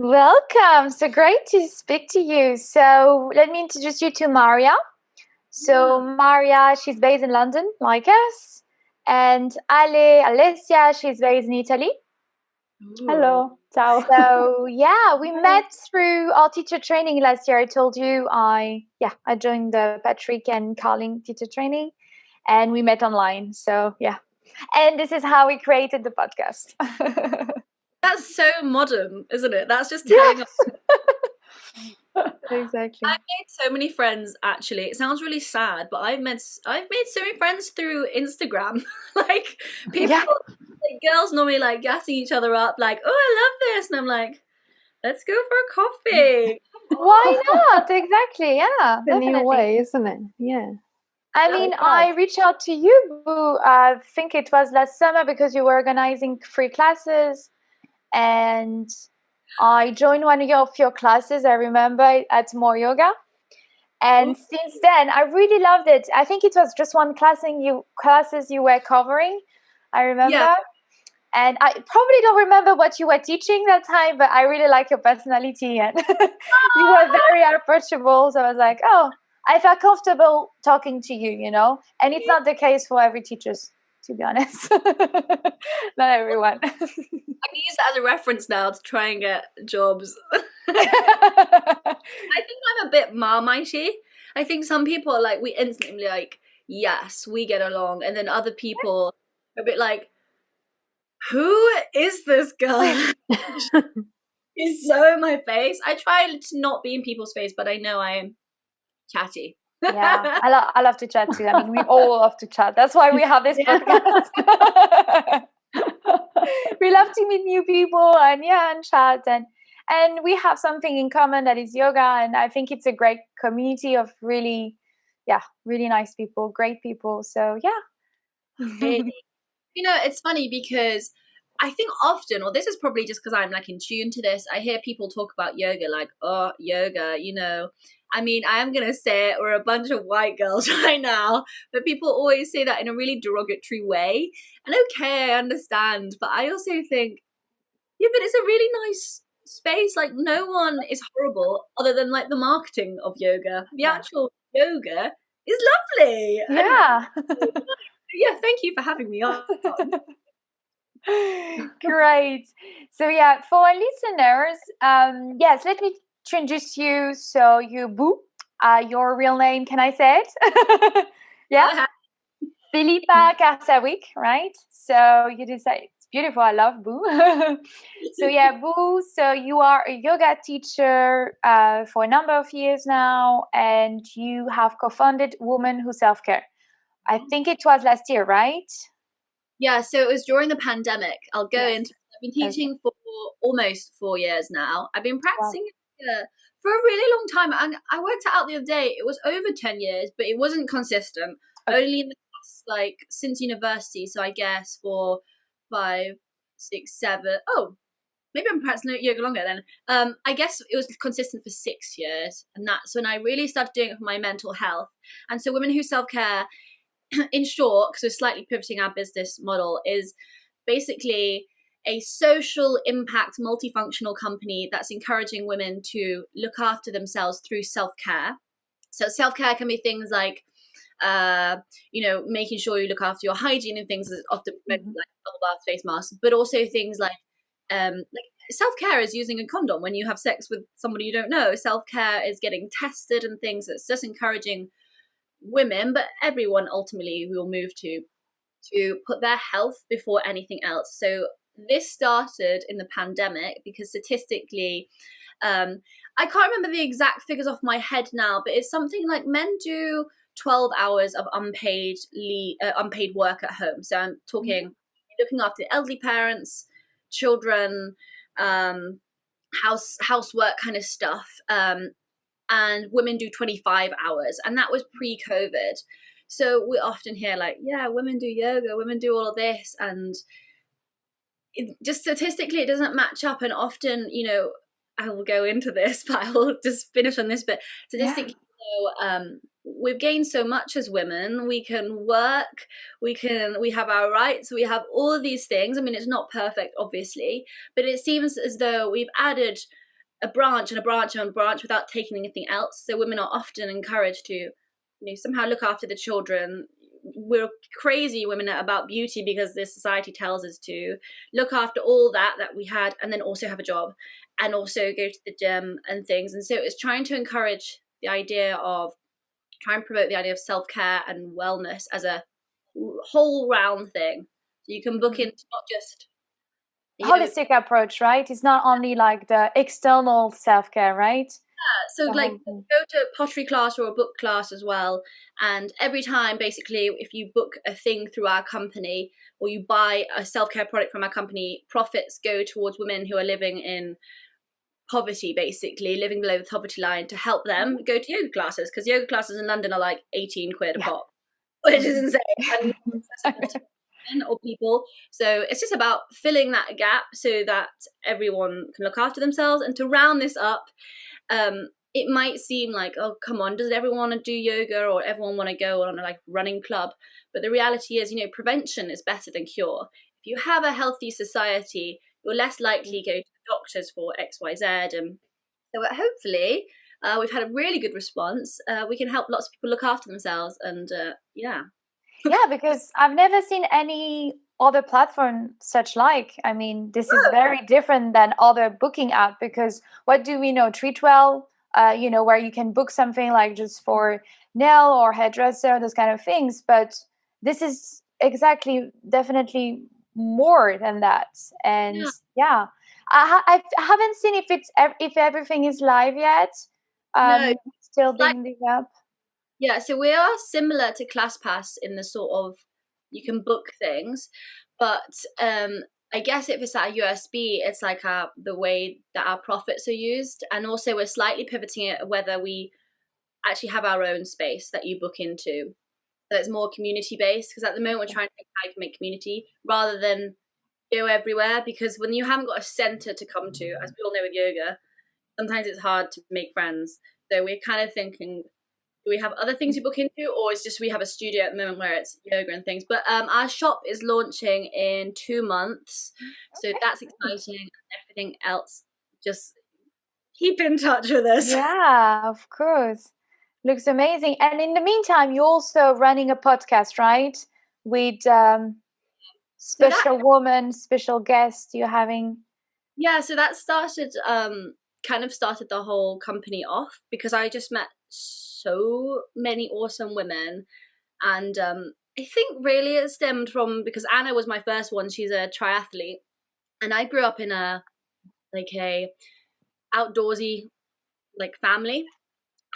Welcome. So great to speak to you. So let me introduce you to Maria. So Maria, she's based in London, like us. And Alessia, she's based in Italy. Ooh. Hello, ciao. So yeah, we met through our teacher training last year. I told you I joined the Patrick and Carling teacher training, and we met online. So yeah, and this is how we created the podcast. That's so modern, isn't it? That's just telling us. Exactly. I've made so many friends. Actually, it sounds really sad, but I've made so many friends through Instagram. Like people, like girls normally like gassing each other up, like, "Oh, I love this," and I'm like, "Let's go for a coffee." Why not? Exactly. Yeah, The definitely. new way, isn't it? Yeah. I mean, I reached out to you, Boo. I think it was last summer because you were organizing free classes, and I joined one of your classes. I remember at More Yoga, and since then I really loved it. I think it was just one classes you were covering. I remember. Yeah. And I probably don't remember what you were teaching that time, but I really like your personality, and you were very approachable. So I was like, oh, I felt comfortable talking to you, you know? And it's not the case for every teacher, to be honest. Not everyone. I can use that as a reference now to try and get jobs. I think I'm a bit marmitey. I think some people are like, we instantly like, yes, we get along. And then other people are a bit like, who is this girl? She's so in my face. I try to not be in people's face, but I know I am chatty. Yeah, I love to chat too. I mean, we all love to chat. That's why we have this podcast. We love to meet new people and chat, and we have something in common, that is yoga. And I think it's a great community of really nice people, great people. So yeah. You know, it's funny because I think often, or this is probably just because I'm like in tune to this, I hear people talk about yoga like, oh, yoga, you know. I mean, I am going to say it, we're a bunch of white girls right now, but people always say that in a really derogatory way. And okay, I understand. But I also think, yeah, but it's a really nice space. Like, no one is horrible other than like the marketing of yoga. The actual yoga is lovely. Yeah. Yeah, thank you for having me on. Great. So yeah, for our listeners, yes, let me introduce you. So you, Boo, your real name, can I say it? Yeah. Philippa Karsawick, right? So you decide, it's beautiful. I love Boo. So yeah, Boo, so you are a yoga teacher for a number of years now, and you have co-founded Women Who Self-Care. I think it was last year, right? Yeah, so it was during the pandemic. I'll go into I've been teaching for almost 4 years now. I've been practicing for a really long time. And I worked it out the other day. It was over 10 years, but it wasn't consistent. Only in the past, like, since university. So I guess for 5, 6, 7. Oh, maybe I'm practicing yoga longer then. I guess it was consistent for 6 years. And that's when I really started doing it for my mental health. And so Women Who Self-Care, in short, because we're slightly pivoting our business model, is basically a social impact multifunctional company that's encouraging women to look after themselves through self-care. So self-care can be things like making sure you look after your hygiene and things, often like bubble bath, face masks, but also things like self-care is using a condom when you have sex with somebody you don't know. Self-care is getting tested and things. It's just encouraging women, but everyone ultimately will move to put their health before anything else. So this started in the pandemic because statistically, I can't remember the exact figures off my head now, but it's something like men do 12 hours of unpaid work at home. So I'm talking looking after elderly parents, children, housework kind of stuff. And women do 25 hours, and that was pre-COVID. So we often hear like, yeah, women do yoga, women do all of this, and just statistically it doesn't match up. And often, you know, I will go into this, but I will just finish on this. But statistically, we've gained so much as women. We can work, we have our rights, we have all of these things. I mean, it's not perfect, obviously, but it seems as though we've added a branch and a branch and a branch without taking anything else. So women are often encouraged to, somehow look after the children. We're crazy women about beauty because this society tells us to look after all that we had, and then also have a job and also go to the gym and things. And so it's trying to encourage the idea of, try and promote the idea of self-care and wellness as a whole round thing. So you can book into not just holistic approach, right? It's not only like the external self-care, right? So like go to a pottery class or a book class as well, and every time basically if you book a thing through our company or you buy a self-care product from our company, profits go towards women who are living in poverty, basically living below the poverty line, to help them go to yoga classes, because yoga classes in London are like 18 quid a pop, which is insane, and not accessible to men or people. So it's just about filling that gap so that everyone can look after themselves. And to round this up, it might seem like, oh come on, does everyone want to do yoga or everyone want to go on a like running club? But the reality is, prevention is better than cure. If you have a healthy society, you're less likely to go to doctors for XYZ. And so hopefully we've had a really good response. We can help lots of people look after themselves. And yeah, because I've never seen any other platform such like. I mean, this is very different than other booking app, because what do we know? Treatwell, where you can book something like just for nail or hairdresser, those kind of things. But this is definitely more than that. And I haven't seen if everything is live yet. No, still being developed. Yeah, so we are similar to ClassPass in the sort of, you can book things, but I guess if it's at a USB, it's like the way that our profits are used. And also we're slightly pivoting it whether we actually have our own space that you book into. So it's more community based, because at the moment we're trying to think how you can make community rather than go everywhere, because when you haven't got a center to come to, as we all know with yoga, sometimes it's hard to make friends. So we're kind of thinking, do we have other things you book into, or is just we have a studio at the moment where it's yoga and things? But our shop is launching in 2 months, so that's exciting. And everything else, just keep in touch with us. Yeah, of course. Looks amazing. And in the meantime, you're also running a podcast, right? With special woman, special guest you're having. Yeah, so that started kind of started the whole company off, because I just met so many awesome women. And I think really it stemmed from, because Anna was my first one. She's a triathlete, and I grew up in a outdoorsy family,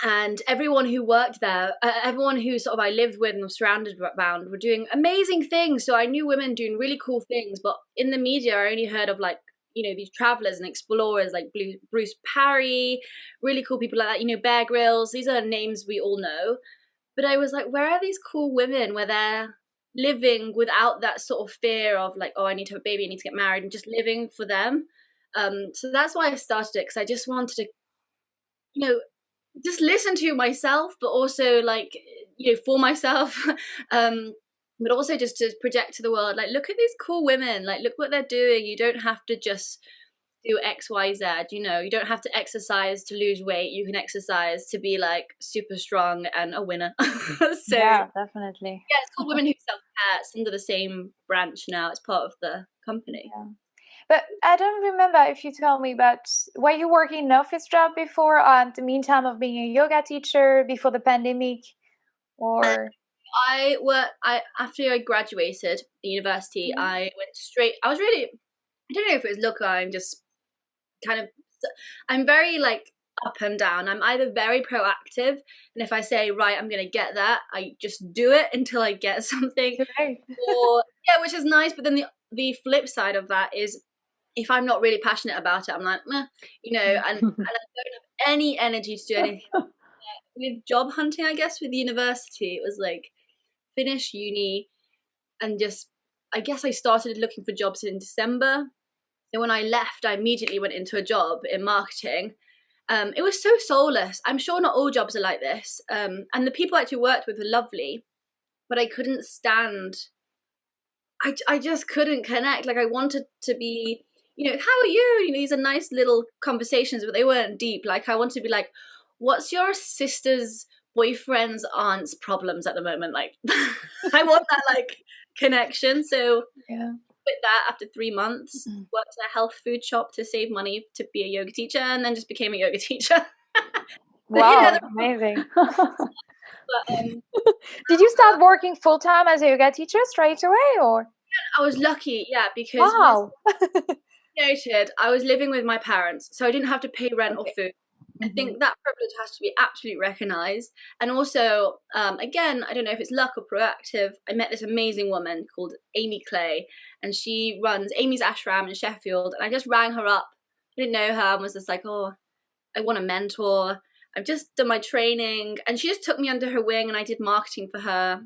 and everyone who worked there, everyone who sort of I lived with and was surrounded around, were doing amazing things. So I knew women doing really cool things, but in the media I only heard of these travelers and explorers like Bruce Parry, really cool people like that, Bear Grylls. These are names we all know. But I was like, where are these cool women where they're living without that sort of fear of like, oh, I need to have a baby, I need to get married, and just living for them. So that's why I started it, because I just wanted to, just listen to myself, but also for myself, but also just to project to the world, like, look at these cool women, like, look what they're doing. You don't have to just do XYZ, you don't have to exercise to lose weight. You can exercise to be like super strong and a winner. So yeah, definitely. Yeah, it's called Women Who Self-Care. It's under the same branch now. It's part of the company. Yeah. But I don't remember if you told me, but were you working an office job before, in the meantime of being a yoga teacher before the pandemic? Or after I graduated university, I went straight. I don't know if it was luck, or I'm just I'm very up and down. I'm either very proactive, and if I say, right, I'm going to get that, I just do it until I get something. Right. Or which is nice. But then the flip side of that is, if I'm not really passionate about it, I'm like, meh, and I don't have any energy to do anything. With job hunting, I guess, with university, it was like, finish uni and just, I guess I started looking for jobs in December. So when I left, I immediately went into a job in marketing. It was so soulless. I'm sure not all jobs are like this. And the people I actually worked with were lovely, but I couldn't stand, I just couldn't connect. Like, I wanted to be, you know, how are you? You know, these are nice little conversations, but they weren't deep. Like, I wanted to be like, what's your sister's boyfriend's aunt's problems at the moment? Like, I want that like connection. So with that, after 3 months, worked at a health food shop to save money to be a yoga teacher, and then just became a yoga teacher. Wow, amazing. Did you start working full-time as a yoga teacher straight away, or? I was lucky, because I was living with my parents, so I didn't have to pay rent or food. I think that privilege has to be absolutely recognized. And also, again, I don't know if it's luck or proactive, I met this amazing woman called Amy Clay, and she runs Amy's Ashram in Sheffield, and I just rang her up. I didn't know her and was just like, oh, I want a mentor. I've just done my training, and she just took me under her wing, and I did marketing for her.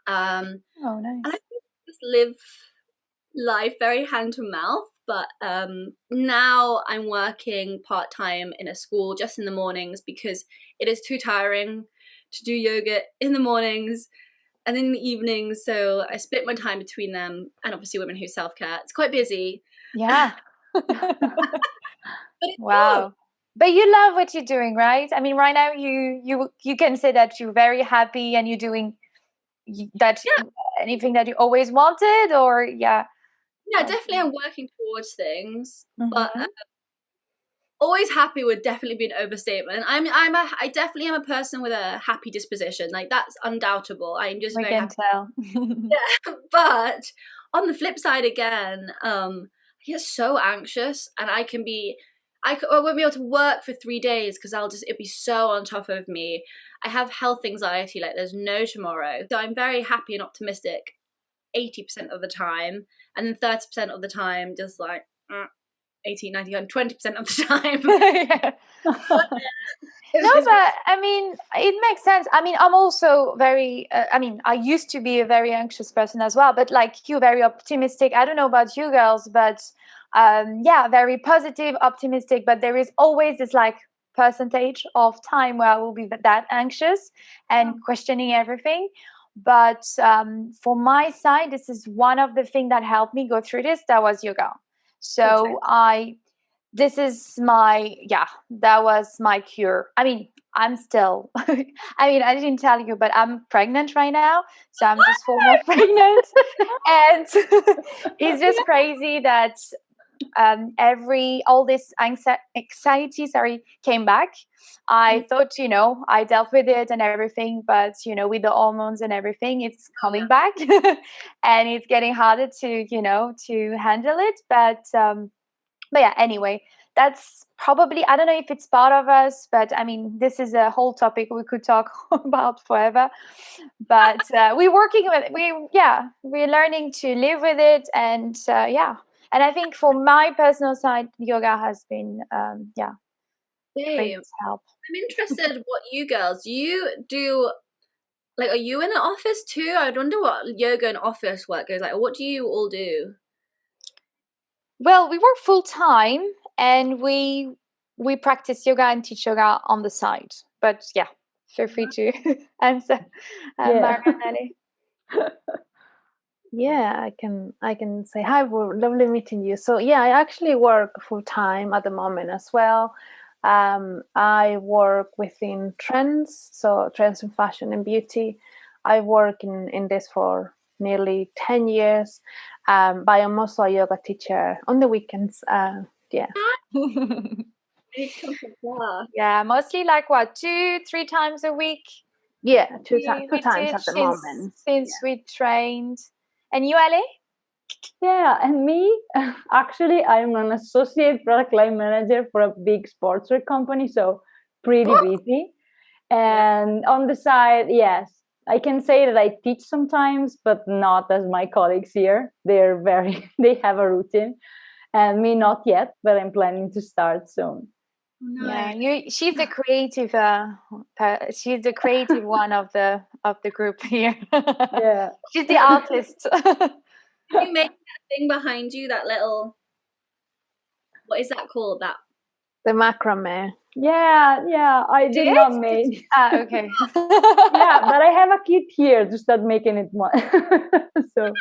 Nice. And I just live life very hand to mouth. But now I'm working part-time in a school just in the mornings, because it is too tiring to do yoga in the mornings and in the evenings. So I split my time between them and obviously Women Who Self-Care. It's quite busy. Yeah. Wow. Cool. But you love what you're doing, right? I mean, right now you can say that you're very happy and you're doing that anything that you always wanted, or Yeah, definitely I'm working towards things, but always happy would definitely be an overstatement. I definitely am a person with a happy disposition. Like, that's undoubtable. I'm just very happy. Tell. Yeah, but on the flip side again, I get so anxious, and I won't be able to work for 3 days because it'd be so on top of me. I have health anxiety, like there's no tomorrow. So I'm very happy and optimistic 80% of the time, and then 30% of the time just like 18, 19, 20% of the time. No, but I mean, it makes sense. I mean, I'm also very, I used to be a very anxious person as well, but like you, very optimistic. I don't know about you girls, but very positive, optimistic, but there is always this like percentage of time where I will be that anxious and questioning everything. But for my side, this is one of the things that helped me go through this. That was yoga. So that was my cure. I mean, I'm still, I didn't tell you, but I'm pregnant right now. So I'm just 4 months pregnant. And it's just crazy that all this anxiety, came back. I thought, I dealt with it and everything, but, with the hormones and everything, it's coming back and it's getting harder to, to handle it. But yeah, anyway, that's probably, I don't know if it's part of us, but I mean, this is a whole topic we could talk about forever. But we're working with it. We're learning to live with it. And and I think for my personal side, yoga has been, great help. I'm interested what you girls, you do, like, are you in an office too? I wonder what yoga and office work goes like. What do you all do? Well, we work full time and we practice yoga and teach yoga on the side. But yeah, feel free to answer, Marianne. Yeah, I can say hi. Lovely meeting you. So yeah, I actually work full time at the moment as well. I work within trends, so trends in fashion and beauty. I work in this for nearly 10 years, but I'm also a yoga teacher on the weekends. Yeah, mostly like what, 2-3 times a week? Yeah, two times at the moment. Since we trained. And you, Ali? Yeah, and me, actually, I'm an associate product line manager for a big sportswear company, so pretty busy. And on the side, yes, I can say that I teach sometimes, but not as my colleagues here. They have a routine, and me not yet, but I'm planning to start soon. Yeah, she's the creative. She's the creative one of the group here. Yeah, she's the artist. Did you make that thing behind you? That little, what is that called? The macrame. Yeah. I did not make. Okay. Yeah, but I have a kit here to start making it more. So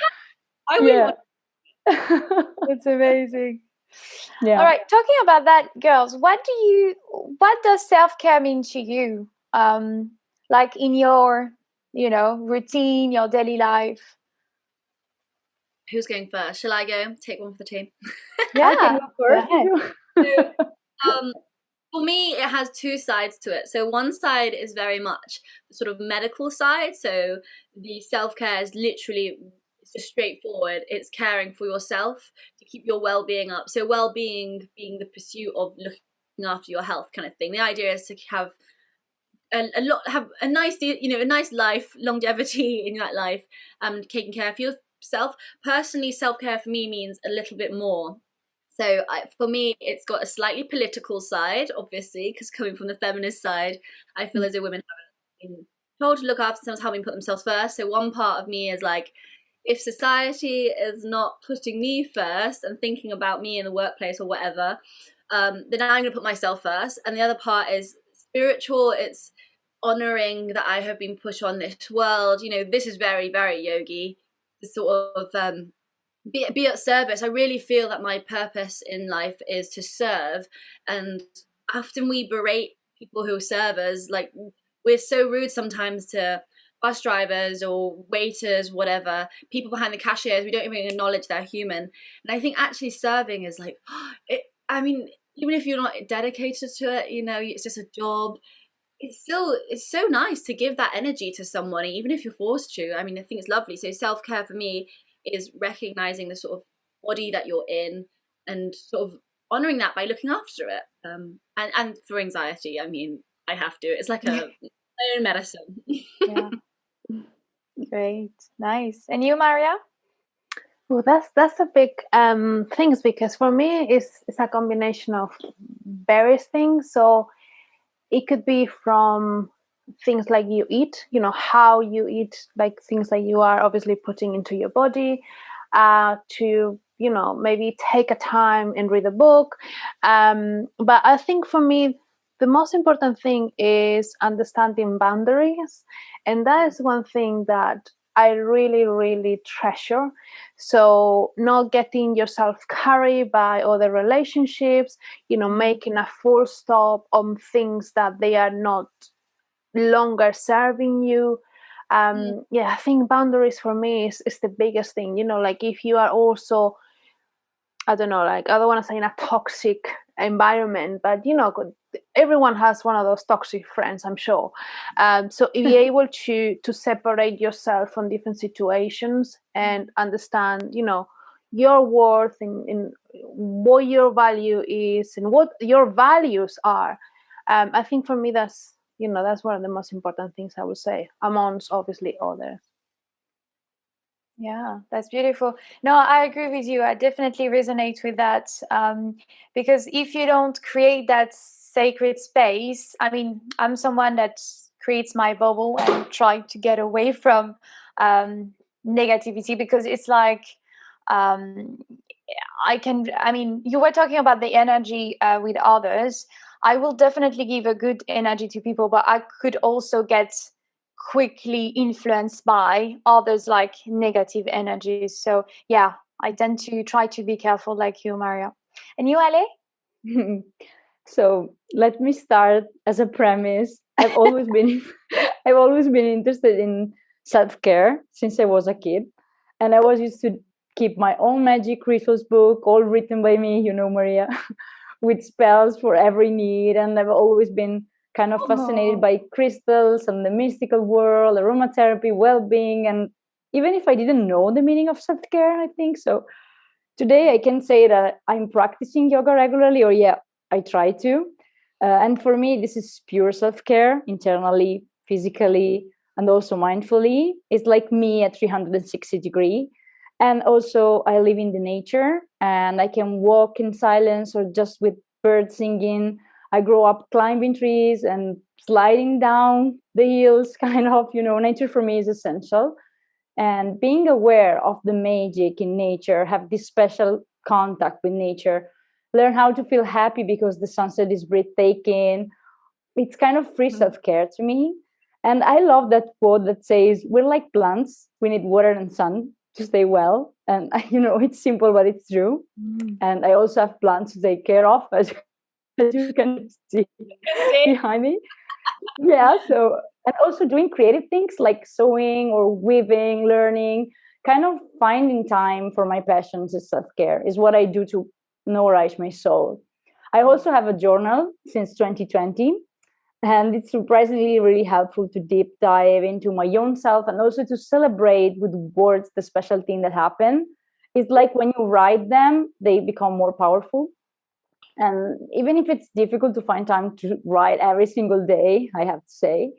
I really want. It's amazing. Yeah. All right. Talking about that, girls, what does self-care mean to you? Like in your, routine, your daily life? Who's going first? Shall I go? Take one for the team. Yeah. I can go first. So, for me, it has two sides to it. So one side is very much the sort of medical side. So the self-care is literally, it's just straightforward. It's caring for yourself to keep your well-being up. So well-being being the pursuit of looking after your health kind of thing. The idea is to have have a nice, a nice life, longevity in that life, taking care of yourself. Personally, self-care for me means a little bit more. So for me, it's got a slightly political side, obviously, because coming from the feminist side, I feel as though women haven't been told to look after themselves, haven't put themselves first. So one part of me is like, if society is not putting me first and thinking about me in the workplace or whatever, then I'm going to put myself first. And the other part is spiritual. It's honoring that I have been put on this world. This is very, very yogi, sort of be at service. I really feel that my purpose in life is to serve, and often we berate people who serve us. Like, we're so rude sometimes to bus drivers or waiters, whatever, people behind the cashiers. We don't even acknowledge they're human. And I think actually serving is like, even if you're not dedicated to it, it's just a job. It's so nice to give that energy to someone, even if you're forced to. I think it's lovely. So self-care for me is recognizing the sort of body that you're in and sort of honoring that by looking after it. And for anxiety, I have to. It's like my own medicine. Yeah. Great. Nice. And you, Maria? Well, that's a big things, because for me it's a combination of various things. So it could be from things like you eat, how you eat, like things that you are obviously putting into your body, to maybe take a time and read a book. But I think for me the most important thing is understanding boundaries, and that is one thing that I really, really treasure. So not getting yourself carried by other relationships, making a full stop on things that they are not longer serving you. I think boundaries for me is the biggest thing. Like if you are also, I don't know, like I don't want to say in a toxic environment, but everyone has one of those toxic friends, I'm sure. So be able to separate yourself from different situations and understand, your worth and what your value is and what your values are. I think for me that's one of the most important things, I would say, amongst obviously others. Yeah, that's beautiful. No, I agree with you. I definitely resonate with that, because if you don't create that sacred space, I'm someone that creates my bubble and try to get away from negativity, because it's like you were talking about the energy with others. I will definitely give a good energy to people, but I could also get quickly influenced by others, like negative energies. So yeah, I tend to try to be careful, like you, Maria. And you, Ale? So let me start as a premise. I've always been interested in self-care since I was a kid, and I was used to keep my own magic rituals book, all written by me, Maria, with spells for every need. And I've always been kind of fascinated by crystals and the mystical world, aromatherapy, well-being. And even if I didn't know the meaning of self-care, I think so, today I can say that I'm practicing yoga regularly, or I try to. And for me, this is pure self-care, internally, physically, and also mindfully. It's like me at 360 degree. And also I live in the nature, and I can walk in silence or just with birds singing. I grew up climbing trees and sliding down the hills, kind of, nature for me is essential. And being aware of the magic in nature, have this special contact with nature, learn how to feel happy because the sunset is breathtaking. It's kind of free self-care to me. And I love that quote that says, we're like plants, we need water and sun. to stay well. And it's simple, but it's true. And I also have plants to take care of, as you can see behind me. Yeah. So, and also doing creative things like sewing or weaving, learning, kind of finding time for my passions is self-care, is what I do to nourish my soul. I also have a journal since 2020, and it's surprisingly really helpful to deep dive into my own self and also to celebrate with words the special thing that happened. It's like when you write them, they become more powerful. And even if it's difficult to find time to write every single day, I have to say,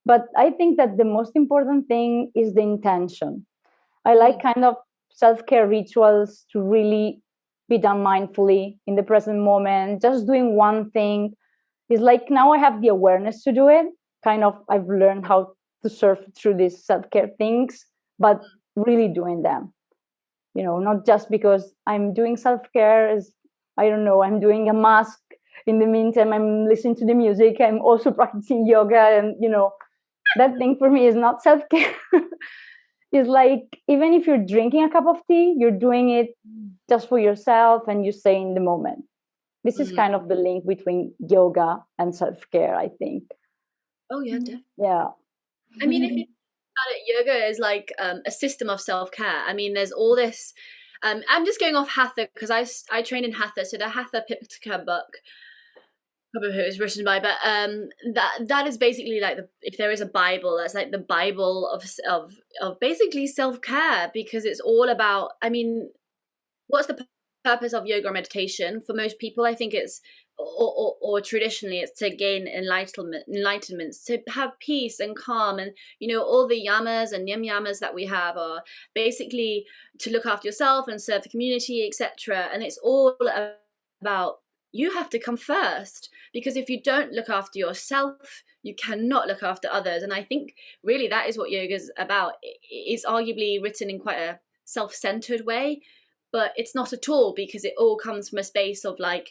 but I think that the most important thing is the intention. I like kind of self-care rituals to really be done mindfully in the present moment. Just doing one thing is like, now I have the awareness to do it. Kind of, I've learned how to surf through these self-care things, but really doing them. Not just because I'm doing self-care, is, I don't know, I'm doing a mask. In the meantime, I'm listening to the music. I'm also practicing yoga, and that thing for me is not self-care. It's like, even if you're drinking a cup of tea, you're doing it just for yourself and you stay in the moment. This is kind of the link between yoga and self-care, I think. Oh yeah, definitely. Yeah. I mean, if you think about it, yoga is like a system of self-care. I mean, there's all this. I'm just going off Hatha because I train in Hatha, so the Hatha Pipitaka book, I don't know who it was written by, but that is basically like if there is a Bible, that's like the Bible of basically self-care, because it's all about. I mean, what's the purpose of yoga or meditation? For most people, I think it's or traditionally it's to gain enlightenment, to have peace and calm, and all the yamas and yamas that we have are basically to look after yourself and serve the community, etc. And it's all about, you have to come first, because if you don't look after yourself, you cannot look after others. And I think really that is what yoga is about. It's arguably written in quite a self-centered way, but it's not at all, because it all comes from a space of like,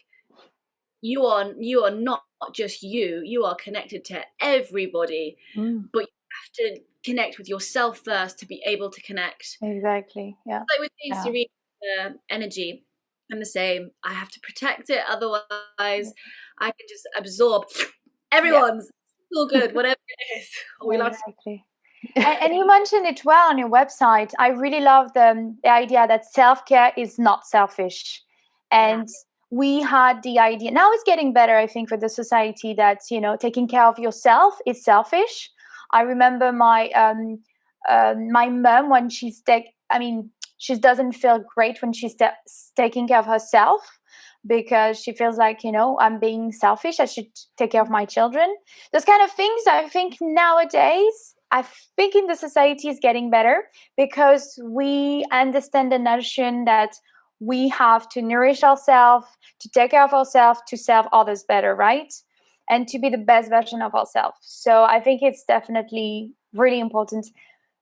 you are not just you are connected to everybody, but you have to connect with yourself first to be able to connect. Exactly. Yeah. Like with things to read energy, I'm the same. I have to protect it, otherwise I can just absorb everyone's. All good, whatever it is. Exactly. And you mentioned it well on your website. I really love the idea that self-care is not selfish. And we had the idea, now it's getting better, I think, for the society, that, taking care of yourself is selfish. I remember my my mom, when she doesn't feel great when she's taking care of herself, because she feels like, I'm being selfish, I should take care of my children. Those kind of things, I think nowadays, I think in the society is getting better, because we understand the notion that we have to nourish ourselves, to take care of ourselves, to serve others better, right? And to be the best version of ourselves. So I think it's definitely really important.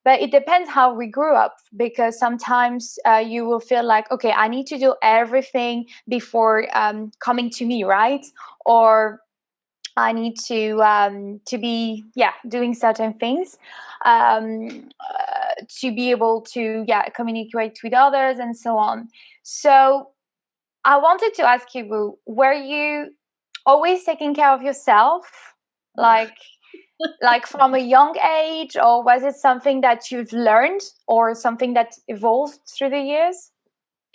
But it depends how we grew up, because sometimes you will feel like, okay, I need to do everything before coming to me, right? Or I need to be doing certain things to be able to communicate with others and so on. So I wanted to ask you, were you always taking care of yourself, like from a young age, or was it something that you've learned or something that evolved through the years?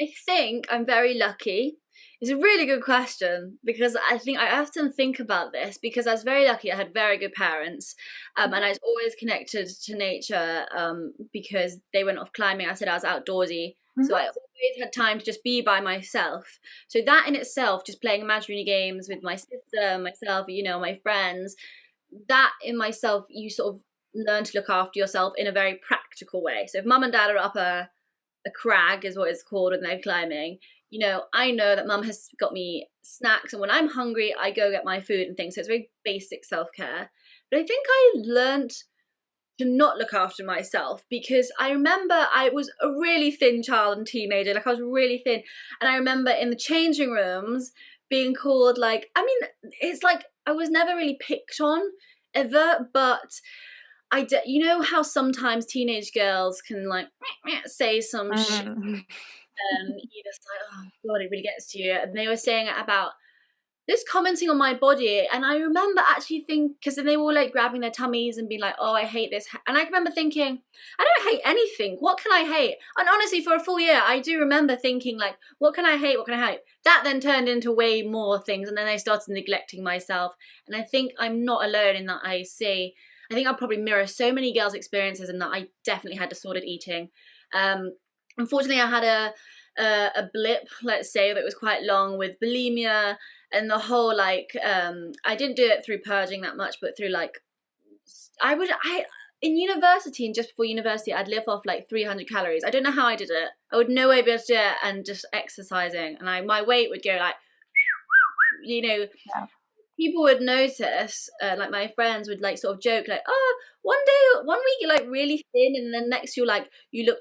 I think I'm very lucky. It's a really good question, because I think I often think about this, because I was very lucky. I had very good parents, and I was always connected to nature because they went off climbing. I said I was outdoorsy, so I always had time to just be by myself. So that in itself, just playing imaginary games with my sister, myself, my friends, that in myself, you sort of learn to look after yourself in a very practical way. So if mum and dad are up a crag, is what it's called, and they're climbing, I know that mum has got me snacks, and when I'm hungry, I go get my food and things. So it's very basic self-care. But I think I learned to not look after myself, because I remember I was a really thin child and teenager. Like, I was really thin. And I remember in the changing rooms being called, like, I mean, it's like I was never really picked on ever, but you know how sometimes teenage girls can like say some shit, and you're just like, oh God, it really gets to you. And they were saying about this commenting on my body, and I remember actually because then they were like grabbing their tummies and being like, oh, I hate this, and I remember thinking, I don't hate anything, what can I hate? And honestly, for a full year I do remember thinking like, what can I hate, that then turned into way more things, and then I started neglecting myself. And I think I'm not alone in that. I think I'll probably mirror so many girls' experiences, and that I definitely had disordered eating. Unfortunately, I had a blip, let's say, that was quite long with bulimia, and the whole like I didn't do it through purging that much, but through like in university and just before university I'd live off like 300 calories. I don't know how I did it. I would no way be able to do it, and just exercising, and my weight would go like, you know, people would notice, like my friends would like sort of joke like, oh, one week you're like really thin, and then next you look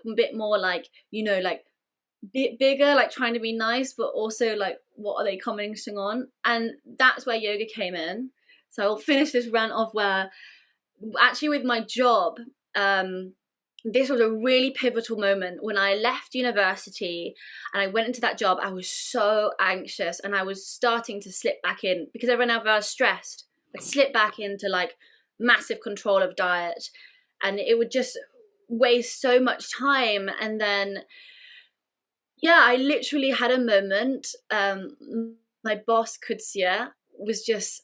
a bit more like, you know, like bit bigger, like trying to be nice, but also like, what are they commenting on? And that's where yoga came in. So I'll finish this rant off where actually with my job, this was a really pivotal moment when I left university and I went into that job. I was so anxious, and I was starting to slip back in, because whenever I was stressed, I'd slip back into like massive control of diet, and it would just waste so much time. And then I literally had a moment. My boss, Kutsia, was just,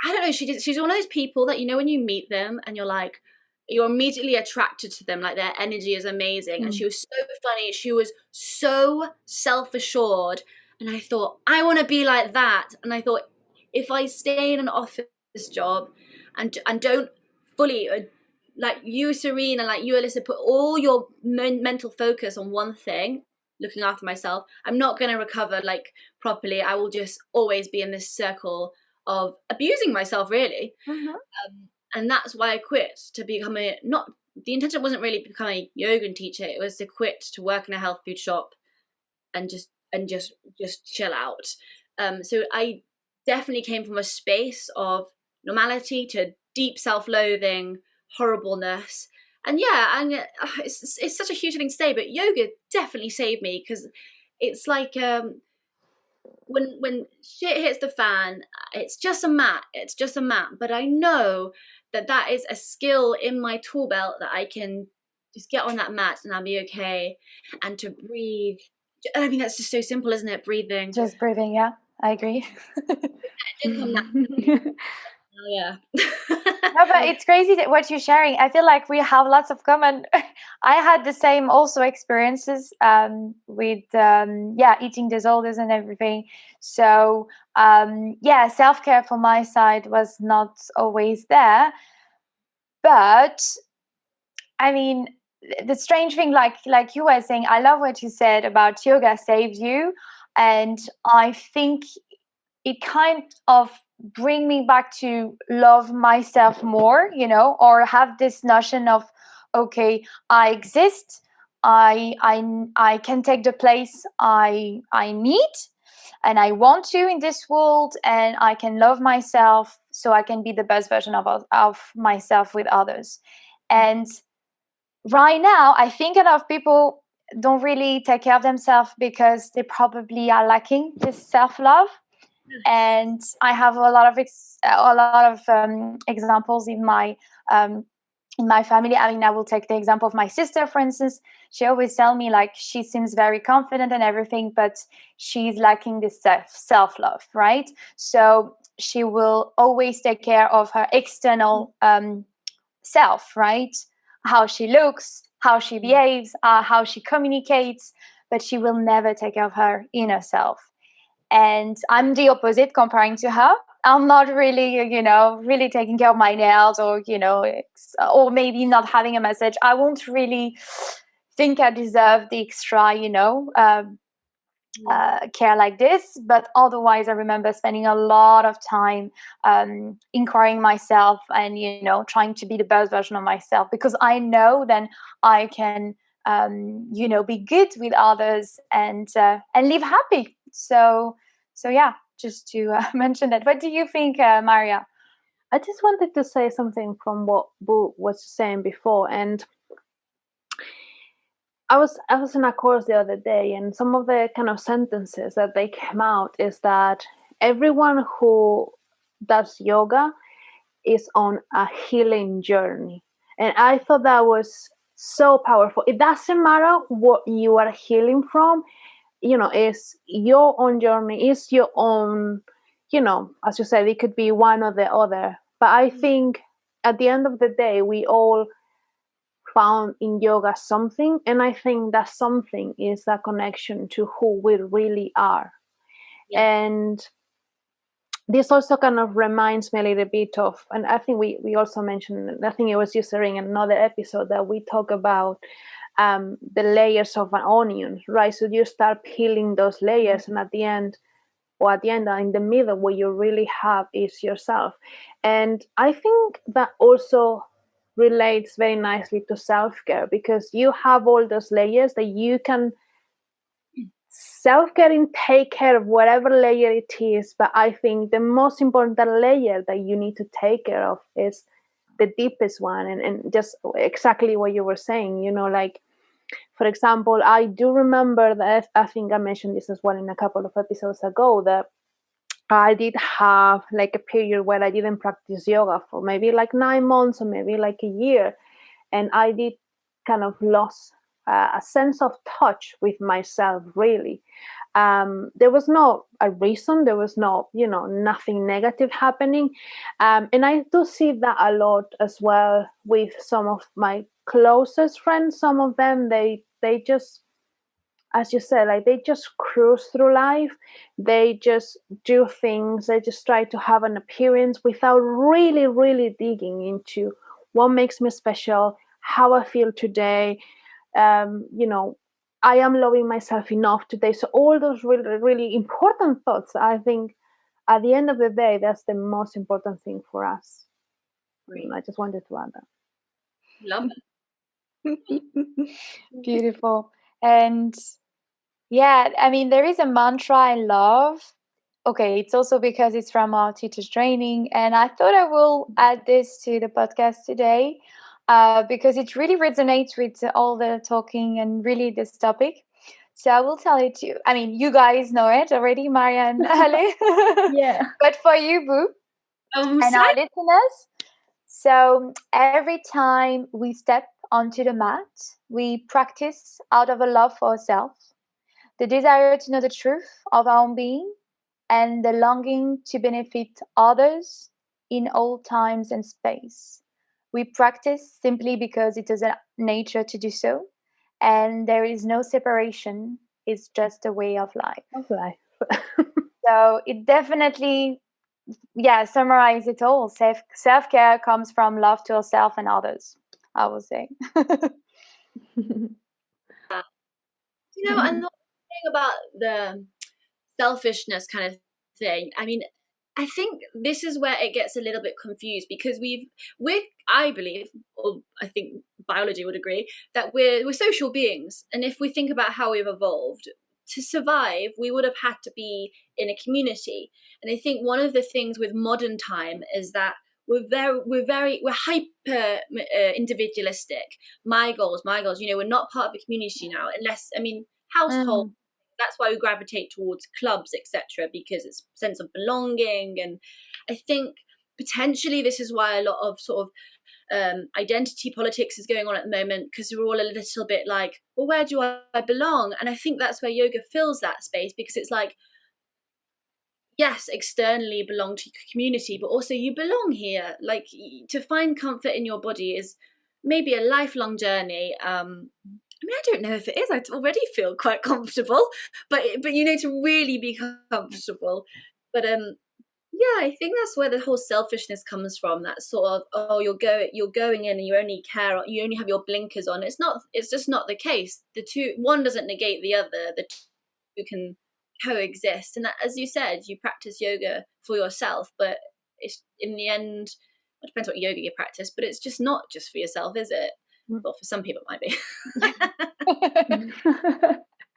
I don't know, she's one of those people that, you know, when you meet them and you're immediately attracted to them, like their energy is amazing. And she was so funny, she was so self-assured, and I thought, I want to be like that. And I thought, if I stay in an office job and don't fully, like you, Serene, and like you, Alyssa, put all your mental focus on one thing, looking after myself, I'm not going to recover like properly. I will just always be in this circle of abusing myself, really. And that's why I quit, to become the intention wasn't really to become a yoga teacher. It was to quit to work in a health food shop and just chill out. So I definitely came from a space of normality to deep self-loathing, horribleness. And it's such a huge thing to say, but yoga definitely saved me, because it's like when shit hits the fan, it's just a mat, but I know that is a skill in my tool belt, that I can just get on that mat and I'll be okay. And to breathe, I mean, that's just so simple, isn't it? Breathing, yeah, I agree. Yeah. No, but it's crazy that what you're sharing. I feel like we have lots of common. I had the same also experiences with eating disorders and everything. So self-care from my side was not always there. But I mean, the strange thing, like you were saying, I love what you said about yoga saves you, and I think it kind of bring me back to love myself more, you know, or have this notion of, okay, I exist, I can take the place I need and I want to in this world, and I can love myself so I can be the best version of myself with others. And right now, I think a lot of people don't really take care of themselves because they probably are lacking this self-love. And I have a lot of examples in my family. I mean, I will take the example of my sister, for instance. She always tell me like she seems very confident and everything, but she's lacking this self-love, right? So she will always take care of her external self, right? How she looks, how she behaves, how she communicates, but she will never take care of her inner self. And I'm the opposite comparing to her. I'm not really, really taking care of my nails, or, or maybe not having a massage. I won't really think I deserve the extra, care like this. But otherwise, I remember spending a lot of time inquiring myself and, trying to be the best version of myself, because I know then I can, be good with others and live happy. So yeah, just to mention that. What do you think, Maria? I just wanted to say something from what Boo was saying before, and I was in a course the other day, and some of the kind of sentences that they came out is that everyone who does yoga is on a healing journey. And I thought that was so powerful. It doesn't matter what you are healing from, it's your own journey, it's your own, as you said, it could be one or the other. But I think at the end of the day, we all found in yoga something, and I think that something is that connection to who we really are. Yeah. And this also kind of reminds me a little bit of, and I think we also mentioned, I think it was just in another episode that we talk about the layers of an onion, right? So you start peeling those layers, and at the end, in the middle, what you really have is yourself. And I think that also relates very nicely to self-care, because you have all those layers that you can self-care and take care of whatever layer it is. But I think the most important layer that you need to take care of is the deepest one, and just exactly what you were saying, like, for example, I do remember that, I think I mentioned this as well in a couple of episodes ago, that I did have like a period where I didn't practice yoga for maybe like 9 months or maybe like a year. And I did kind of lost a sense of touch with myself, really. There was no a reason, there was no, nothing negative happening. And I do see that a lot as well with some of my closest friends. Some of them, they just, as you said, like they just cruise through life. They just do things. They just try to have an appearance without really, really digging into what makes me special, how I feel today. I am loving myself enough today. So all those really, really important thoughts, I think at the end of the day, that's the most important thing for us. Great. I just wanted to add that. Love it. Beautiful. And yeah, I mean, there is a mantra I love. Okay, it's also because it's from our teacher's training. And I thought I will add this to the podcast today because it really resonates with all the talking and really this topic. So I will tell it to you. I mean, you guys know it already, Maria and Ale. Yeah. But for you, Boo, and our listeners, so every time we step onto the mat, we practice out of a love for ourselves, the desire to know the truth of our own being, and the longing to benefit others in all times and space. We practice simply because it is a nature to do so, and there is no separation. It's just a way of life. So it definitely, summarize it all. Self-care comes from love to yourself and others, I would say. And the thing about the selfishness kind of thing, I mean, I think this is where it gets a little bit confused, because I believe, or I think biology would agree, that we're social beings. And if we think about how we've evolved, to survive, we would have had to be in a community. And I think one of the things with modern time is that we're hyper individualistic. My goals, we're not part of a community now, unless, household. That's why we gravitate towards clubs, etc., because it's a sense of belonging. And I think potentially this is why a lot of sort of identity politics is going on at the moment, because we're all a little bit like, well, where do I belong? And I think that's where yoga fills that space, because it's like, yes, externally belong to community, but also you belong here. Like, to find comfort in your body is maybe a lifelong journey. I don't know if it is. I already feel quite comfortable, but to really be comfortable. But I think that's where the whole selfishness comes from. That sort of, you're going in and you only have your blinkers on. It's just not the case. One doesn't negate the other. The two can coexist. And that, as you said, you practice yoga for yourself, but it's in the end, it depends what yoga you practice, but it's just not just for yourself, is it? Well, for some people it might be.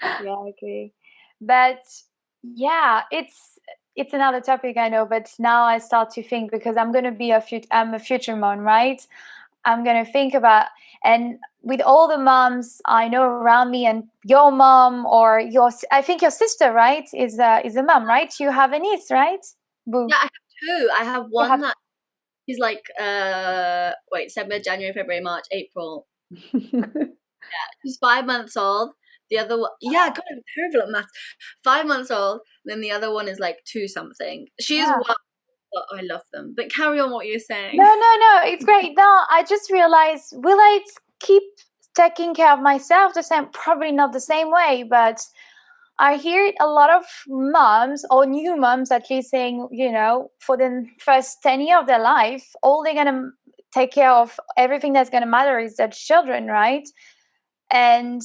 Yeah, I agree. But yeah, it's it's another topic, I know, but now I start to think, because I'm going to be I'm a future mom, right? I'm going to think about, and with all the moms I know around me, and your mom, or I think your sister, right, is a mom, right? You have a niece, right? Boo. Yeah, I have two. I have one that is like, December, January, February, March, April. Yeah, she's 5 months old. The other one, God, I'm terrible at maths. 5 months old. Then the other one is like 2 something. She is one. But I love them. But carry on what you're saying. No, it's great. No, I just realized, will I keep taking care of myself the same? Probably not the same way, but I hear a lot of moms, or new moms at least, saying, for the first 10 years of their life, all they're going to take care of, everything that's going to matter is their children, right? And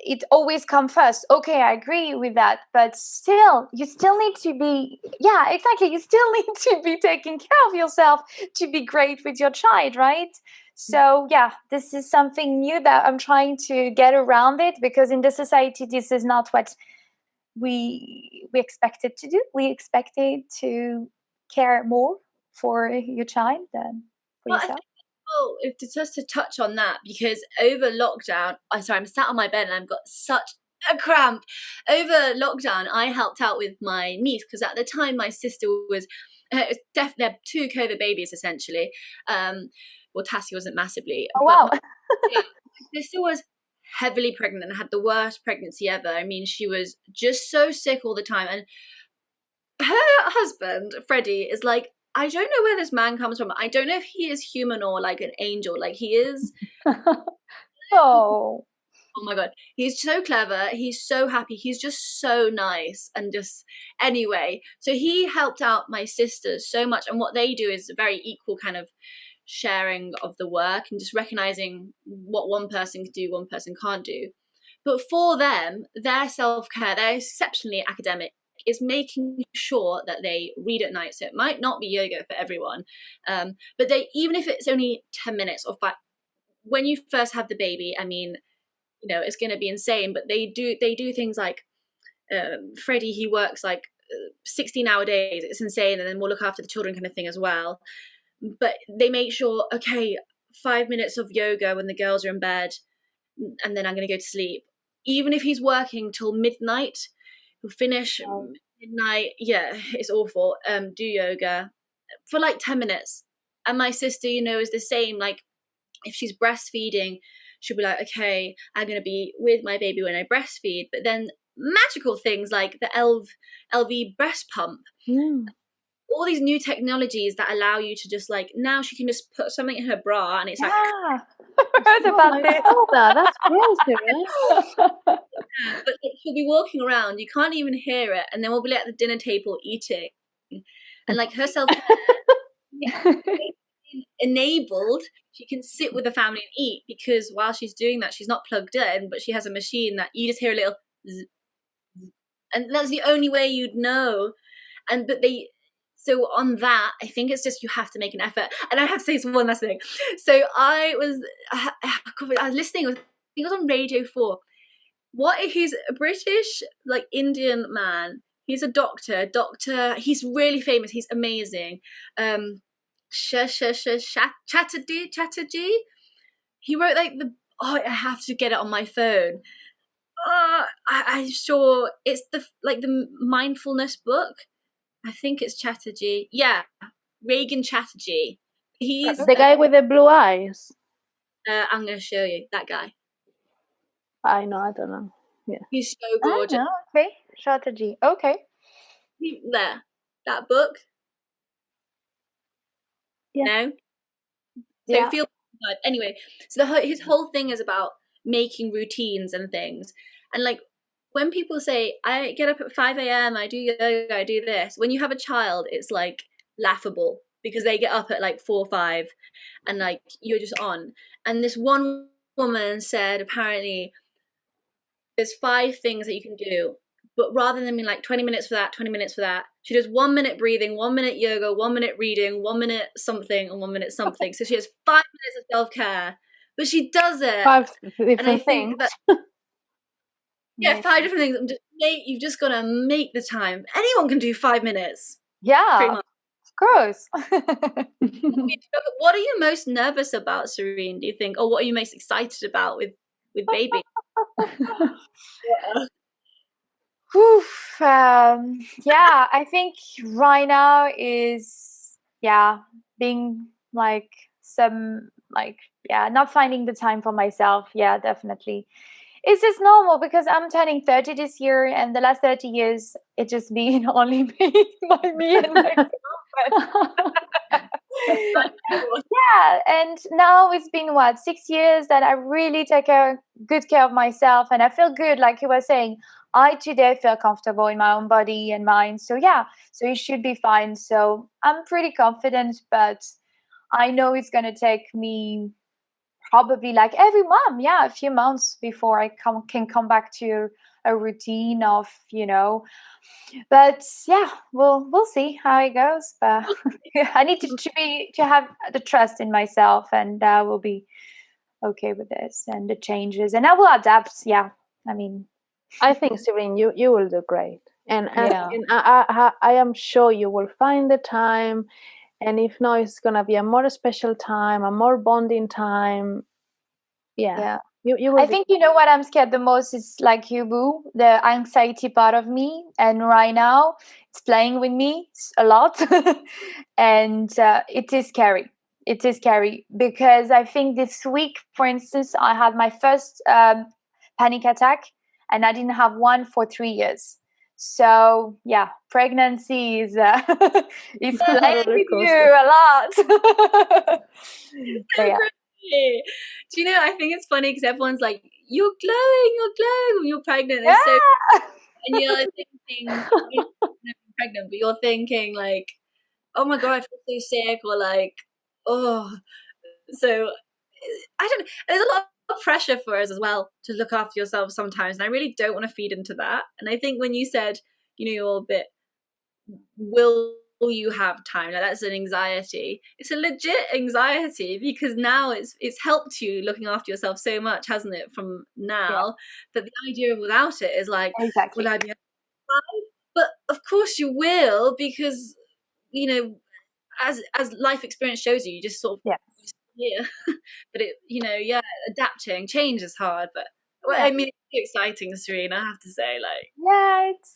it always comes first. Okay, I agree with that, but still, you still need to be, exactly, you still need to be taking care of yourself to be great with your child, right? So this is something new that I'm trying to get around it, because in the society, this is not what we expected to do. We expected to care more for your child than for yourself. If just to touch on that, because over lockdown, I'm sat on my bed and I've got such a cramp. Over lockdown, I helped out with my niece, because at the time my sister was definitely 2 COVID babies essentially. Well, Tassie wasn't massively. Oh wow! My sister was heavily pregnant and had the worst pregnancy ever. I mean, she was just so sick all the time, and her husband Freddie is like, I don't know where this man comes from. I don't know if he is human or like an angel. Like, he is. Oh my God. He's so clever. He's so happy. He's just so nice. And just, anyway. So he helped out my sisters so much. And what they do is a very equal kind of sharing of the work, and just recognizing what one person can do, one person can't do. But for them, their self-care, they're exceptionally academic, is making sure that they read at night. So it might not be yoga for everyone, but they, even if it's only 10 minutes or 5, when you first have the baby, I mean, it's going to be insane, but they do things like, Freddie, he works like 16-hour days. It's insane. And then we'll look after the children kind of thing as well. But they make sure, okay, 5 minutes of yoga when the girls are in bed, and then I'm going to go to sleep. Even if he's working till midnight, he'll finish midnight. Yeah, it's awful. Do yoga for like 10 minutes. And my sister, is the same. Like, if she's breastfeeding, she'll be like, okay, I'm going to be with my baby when I breastfeed. But then magical things like the LV breast pump. All these new technologies that allow you to just, like, now she can just put something in her bra and it's like, I heard about this. That's crazy, right? But like, she'll be walking around, you can't even hear it, and then we'll be at the dinner table eating, and like herself enabled, she can sit with the family and eat, because while she's doing that, she's not plugged in, but she has a machine that you just hear a little zzz, and that's the only way you'd know. So on that, I think it's just, you have to make an effort. And I have to say one last thing. So I was listening, I think it was on Radio 4. He's a British, like, Indian man. He's a doctor. He's really famous. He's amazing. Chatterjee. He wrote like I have to get it on my phone. I'm sure it's the mindfulness book. I think it's Chatterjee. Yeah, Reagan Chatterjee. He's the guy with the blue eyes. I'm going to show you that guy. I don't know. Yeah, he's so gorgeous. Okay, Chatterjee. Okay, there, that book. Yeah. No. So feel good. Anyway, so his whole thing is about making routines and things, and like, when people say, I get up at 5 a.m, I do yoga, I do this, when you have a child, it's like laughable, because they get up at like 4 or 5 and like you're just on. And this one woman said, apparently there's 5 things that you can do, but rather than being like 20 minutes for that, 20 minutes for that, she does 1 minute breathing, 1 minute yoga, 1 minute reading, 1 minute something, and 1 minute something. So she has 5 minutes of self-care, but she does it. 5 different things. Yeah, 5 different things. you've just got to make the time. Anyone can do 5 minutes. Yeah, of course. What are you most nervous about, Serene, do you think? Or what are you most excited about with baby? Yeah, I think right now is being like not finding the time for myself. Yeah, definitely. It's just normal because I'm turning 30 this year, and the last 30 years it just been only made by me and my girlfriend. Yeah, and now it's been 6 years that I really take good care of myself, and I feel good. Like you were saying, I today feel comfortable in my own body and mind. So so it should be fine. So I'm pretty confident, but I know it's gonna take me probably like every month, a few months before I can come back to a routine of, but we'll see how it goes. But I need to have the trust in myself, and we'll be okay with this and the changes, and I will adapt. Yeah, I mean, I think, Serene, you will do great, and I am sure you will find the time. And if not, it's gonna be a more special time, a more bonding time. Yeah. You will I think what I'm scared the most is like you, Boo, the anxiety part of me, and right now it's playing with me a lot, and it is scary. It is scary because I think this week, for instance, I had my first panic attack, and I didn't have one for 3 years. So pregnancy is is playing with you a lot. So, do you know, I think it's funny because everyone's like, you're glowing when you're pregnant. It's so, and you're thinking you're pregnant, but you're thinking like, oh my god, I feel so sick, or like, oh. So I don't know, there's a lot of pressure for us as well to look after yourself sometimes, and I really don't want to feed into that. And I think when you said, you're a bit, will you have time, like that's an anxiety. It's a legit anxiety because now it's helped you looking after yourself so much, hasn't it, from now, that the idea of without it is like, exactly. will I be able to survive? But of course you will, because as life experience shows you just sort of but it adapting, change is hard, but I mean, it's exciting, Serene, I have to say. Like,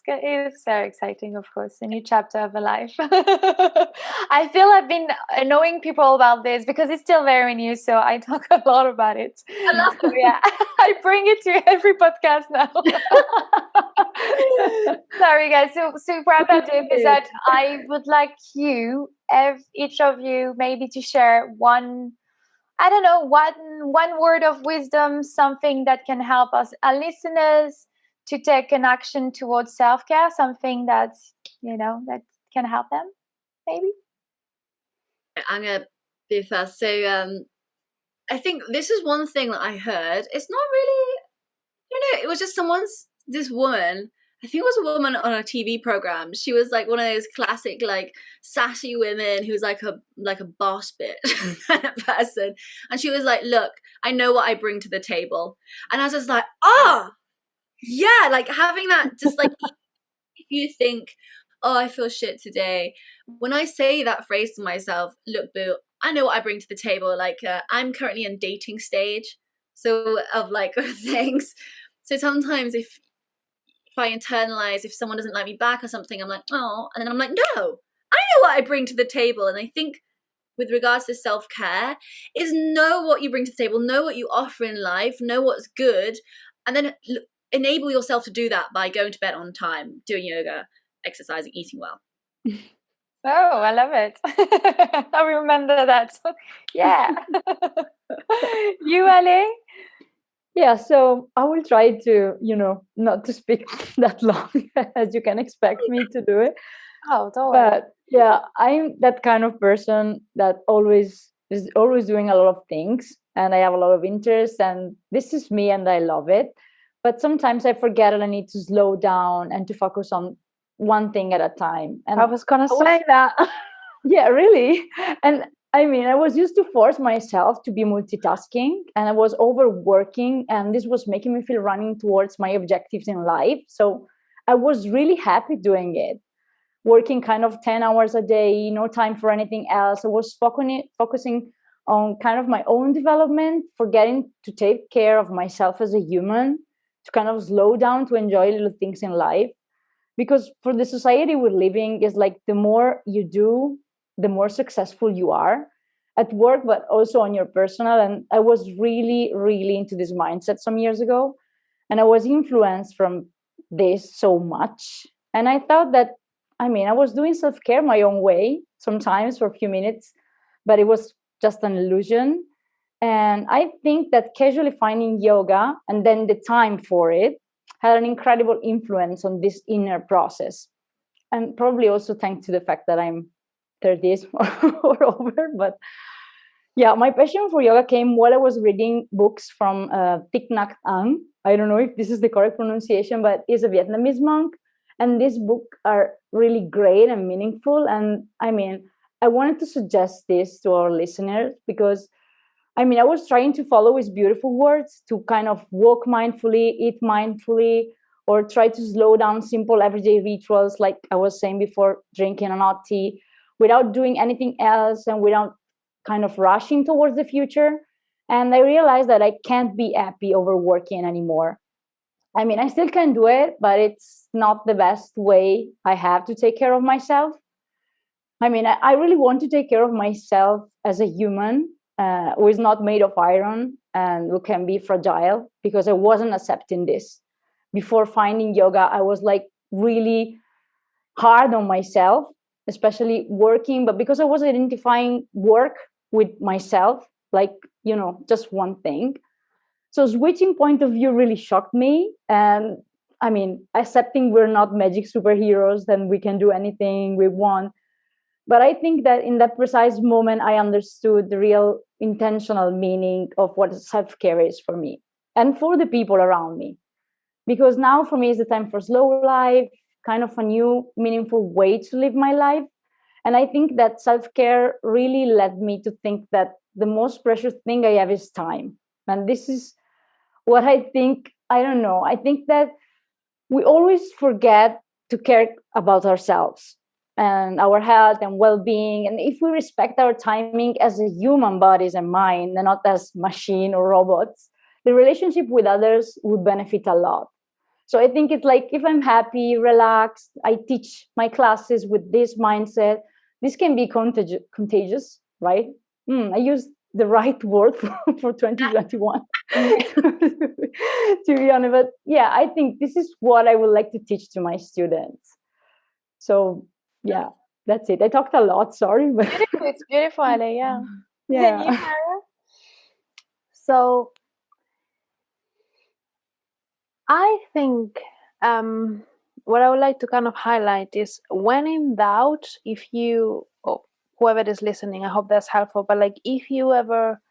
it's very exciting, of course, a new chapter of a life. I feel I've been annoying people about this because it's still very new, so I talk a lot about it. I love it. I bring it to every podcast now. Sorry, guys. So to wrap up the episode, I would like each of you, maybe to share one word of wisdom, something that can help us, our listeners, to take an action towards self-care, something that can help them, maybe. I'm gonna be first. So I think this is one thing that I heard. It's not really, it was just this woman, I think it was a woman on a TV program. She was like one of those classic, like, sassy women who's like a boss bitch kind of person. And she was like, look, I know what I bring to the table. And I was just like, yeah, like having that, just like, if you think, I feel shit today, when I say that phrase to myself, look, Boo, I know what I bring to the table. Like, I'm currently in dating stage, so of like things. So sometimes if I internalize, if someone doesn't like me back or something, I'm like, oh, and then I'm like, no, I know what I bring to the table. And I think with regards to self-care is know what you bring to the table, know what you offer in life, know what's good, and then enable yourself to do that by going to bed on time, doing yoga, exercising, eating well. Oh, I love it. I remember that. Yeah. You, Ale? Yeah, so I will try to, not to speak that long as you can expect me to do it. Oh, don't worry. But yeah, I'm that kind of person that is always doing a lot of things, and I have a lot of interests, and this is me and I love it. But sometimes I forget and I need to slow down and to focus on one thing at a time. And I was gonna say that. Yeah, really. And I mean, I was used to force myself to be multitasking, and I was overworking, and this was making me feel running towards my objectives in life. So I was really happy doing it, working kind of 10 hours a day, no time for anything else. I was focusing on kind of my own development, forgetting to take care of myself as a human, to kind of slow down, to enjoy little things in life. Because for the society we're living, is like the more you do, the more successful you are at work, but also on your personal. And I was really, really into this mindset some years ago. And I was influenced from this so much. And I thought that, I mean, I was doing self-care my own way, sometimes for a few minutes, but it was just an illusion. And I think that casually finding yoga and then the time for it had an incredible influence on this inner process. And probably also thanks to the fact that I'm 30s or over. But yeah, my passion for yoga came while I was reading books from Thich Nhat Hanh. I don't know if this is the correct pronunciation, but he's a Vietnamese monk. And these books are really great and meaningful. And I mean, I wanted to suggest this to our listeners because, I mean, I was trying to follow his beautiful words to kind of walk mindfully, eat mindfully, or try to slow down simple everyday rituals, like I was saying before, drinking a hot tea, without doing anything else and without kind of rushing towards the future. And I realized that I can't be happy overworking anymore. I mean, I still can do it, but it's not the best way I have to take care of myself. I mean, I really want to take care of myself as a human who is not made of iron and who can be fragile, because I wasn't accepting this. Before finding yoga, I was like really hard on myself, especially working, but because I was identifying work with myself, like, you know, just one thing. So switching point of view really shocked me. And I mean, accepting we're not magic superheroes, then we can do anything we want. But I think that in that precise moment, I understood the real intentional meaning of what self-care is for me and for the people around me. Because now for me is the time for slow life, kind of a new meaningful way to live my life. And I think that self-care really led me to think that the most precious thing I have is time. And this is what I think, I don't know, I think that we always forget to care about ourselves and our health and well-being. And if we respect our timing as a human bodies and mind and not as machine or robots, the relationship with others would benefit a lot. So I think it's like, if I'm happy, relaxed, I teach my classes with this mindset, this can be contagious, right? I used the right word for 2021 to be honest. But yeah, I think this is what I would like to teach to my students. So yeah, that's it. I talked a lot, sorry. But it's beautiful, Ale, yeah. Yeah. And you, Mara? So I think what I would like to kind of highlight is, when in doubt, if you, or whoever is listening, I hope that's helpful, but like if you ever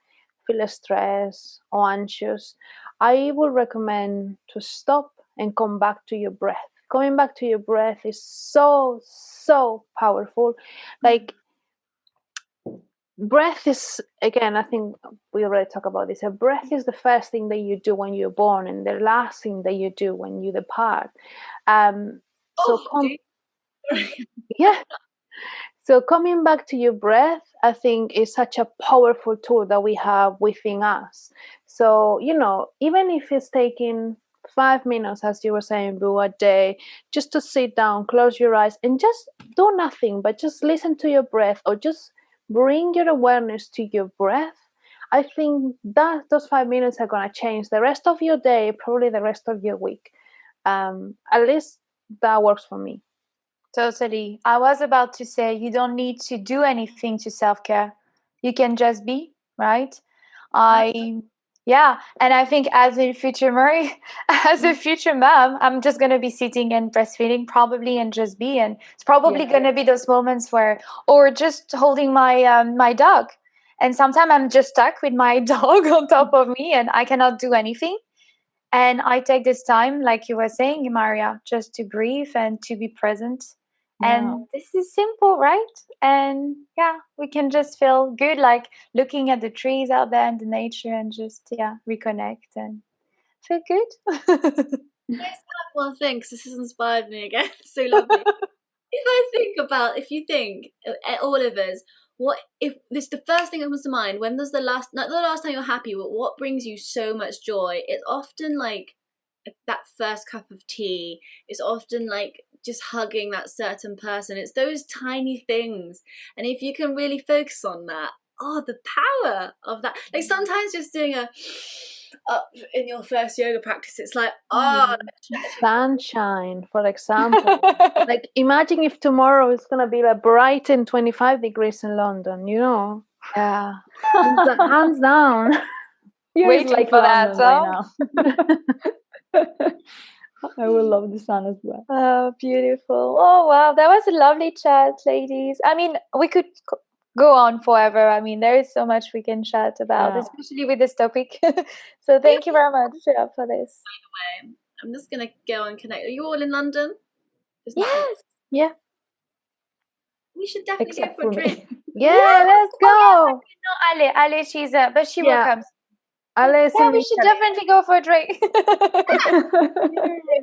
feel stressed or anxious, I would recommend to stop and come back to your breath. Coming back to your breath is so, so powerful. Like, breath is, again, I think we already talked about this. A breath is the first thing that you do when you're born and the last thing that you do when you depart. Yeah. So coming back to your breath, I think, is such a powerful tool that we have within us. So, you know, even if it's taking 5 minutes, as you were saying, Boo, a day, just to sit down, close your eyes, and just do nothing, but just listen to your breath, or just bring your awareness to your breath. I think that those 5 minutes are going to change the rest of your day, probably the rest of your week. At least that works for me. Totally. I was about to say, you don't need to do anything to self-care. You can just be, right? Yeah. And I think as a future as a future mom, I'm just going to be sitting and breastfeeding probably and just be. And it's probably going to be those moments where, or just holding my dog. And sometimes I'm just stuck with my dog on top of me and I cannot do anything. And I take this time, like you were saying, Maria, just to breathe and to be present. And this is simple, right? And yeah, we can just feel good, like looking at the trees out there and the nature, and just reconnect and feel good. Let's have one thing, because this has inspired me again. So lovely. If you think, all of us, what if this the first thing that comes to mind when there's not the last time you're happy, but what brings you so much joy? It's often like that first cup of tea. It's often like just hugging that certain person. It's those tiny things, and if you can really focus on that, the power of that. Like sometimes just doing a up in your first yoga practice, it's like sunshine, for example. Like imagine if tomorrow is gonna be like bright and 25 degrees in London, Yeah. Hands down. Waiting like for London that, right now. I will love the sun as well. Oh, beautiful. Oh, wow. That was a lovely chat, ladies. I mean, we could go on forever. I mean, there is so much we can chat about, especially with this topic. So thank you very much, Philippa, for this. By the way, I'm just going to go and connect. Are you all in London? Yes. Yeah. We should definitely go for a drink. Yeah, let's go. No, Ale, she's but she will come. Yeah, we should definitely go for a drink.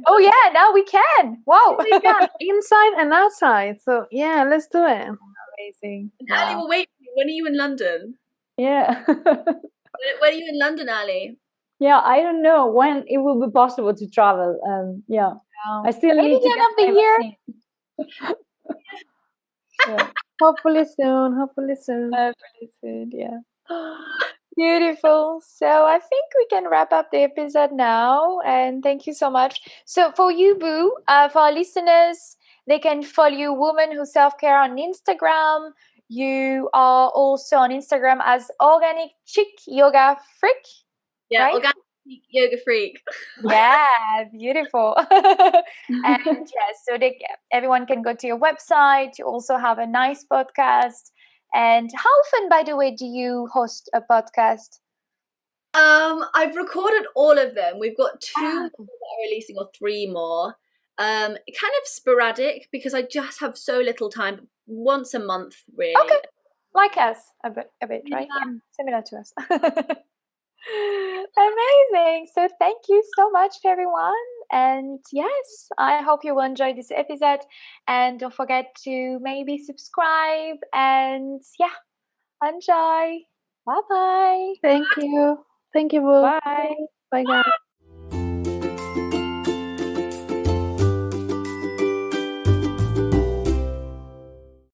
Oh yeah, now we can. Wow. We can. Inside and outside. So yeah, let's do it. Amazing. Ali, we'll wait for you. When are you in London? Yeah. When are you in London, Ali? Yeah, I don't know when it will be possible to travel. Yeah. I still maybe need to the end of the year. Yeah. Hopefully soon. Yeah. Beautiful. So I think we can wrap up the episode now, and thank you so much. So for you, Boo, for our listeners, they can follow you, Woman Who Self-Care, on Instagram. You are also on Instagram as Organic Chic Yoga Freak. Yeah, right? Organic Yoga Freak. Yeah, beautiful. And so everyone can go to your website. You also have a nice podcast. And how often, by the way, do you host a podcast? I've recorded all of them. We've got 2 that are releasing, or 3 more. Kind of sporadic because I just have so little time. Once a month, really. Okay, like us a bit, right? Yeah, similar to us. Amazing. So thank you so much, everyone. And yes, I hope you will enjoy this episode. And don't forget to maybe subscribe. And enjoy. Bye-bye. Thank you. Thank you, Boo. Bye. Bye, guys.